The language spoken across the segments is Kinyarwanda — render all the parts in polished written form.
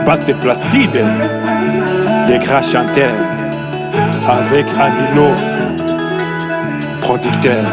Pasteur Placide, les grands chanteurs, avec Amino, producteur.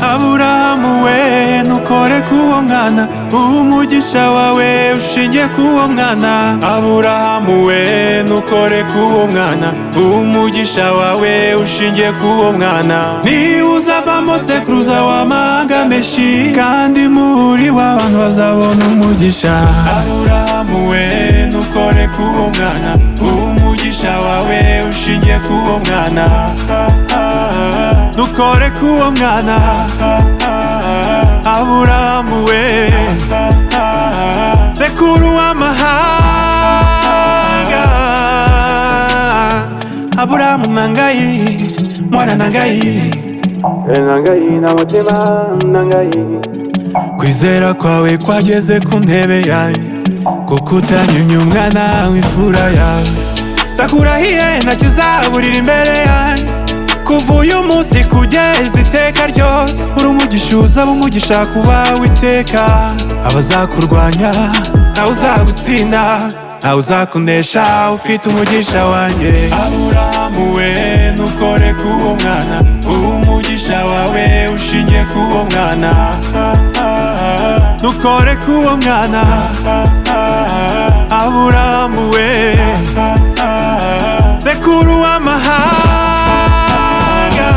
Aburahamu we nukore kuwo mwana, umugisha wawe ushingiye kuwo mwana. Aburahamu we nukore kuwo mwana, umugisha wawe ushingiye kuwo mwana. Ni uzavamo sekuruza w'amahanga menshi, kandi muri w'abantu bazabona umugisha. Aburahamu we nukore kuwo mwana, umugisha wawe ushingiye kuwo mwana. Nukore kuwo mwana, Aburahamu we sekuru w'amahanga. Aburahamu nangayi, mwana nangayi, Nangayi na mutima nangayi. kwizera kwawe kwageze ku ntebe yawe, kuko utanyumye umwana w'imfura yawe. Ndakurahiye ntacyo uzaburira imbere yawe, kuva uyu munsi kugeza iteka ryose. Uri umugisha uzaba umugisha kuba witeka. Abazakurwanya ntawe uzagutsinda, ntawe uzakunesha ufite umugisha wanjye. Aburahamu we nukore kuwo mwana, umugisha wawe ushingiye kuwo mwana. Nukore kuwo mwana, Aburahamu we sekuru w'amahanga.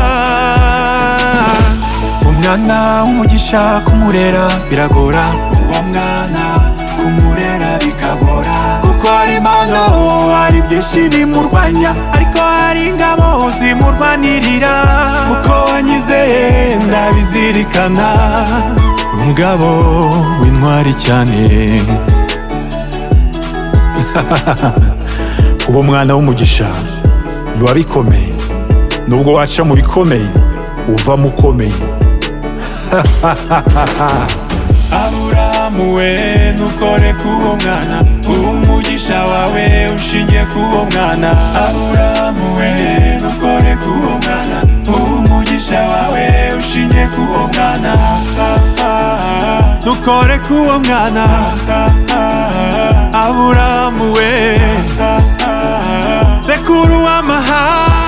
Umwana w'umugisha kumurera biragora, uwo mwana kumurera bikagora. Kuko hari impano, hari byinshi bimurwanya, ariko hari ingabo zimurwanirira. Uko wanyizeye ndabizirikana, umugabo w'intwari cyane. Kuba umwana w'umugisha biba bikomeye, nubwo waca mu bikomeye uvamo ukomeye. Aburahamu we nukore kuwo mwana, umugisha wawe ushingiye kuwo mwana. Aburahamu we nukore kuwo mwana, umugisha wawe ushingiye kuwo mwana. Nukore kuwo mwana, Aburahamu we sekuru w'amahanga.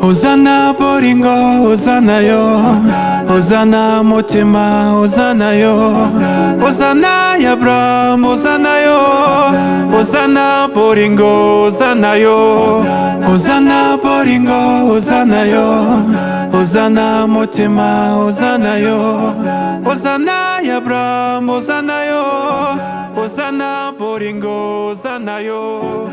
Hozana boringo, hozana yo, hozana mutima, hozana yo, hozana Abraham, hozana yo, hozana boringo, hozana yo, hozana boringo, hozana yo, hozana mutima, hozana yo, hozana Abraham, hozana yo, hozana boringo, hozana yo.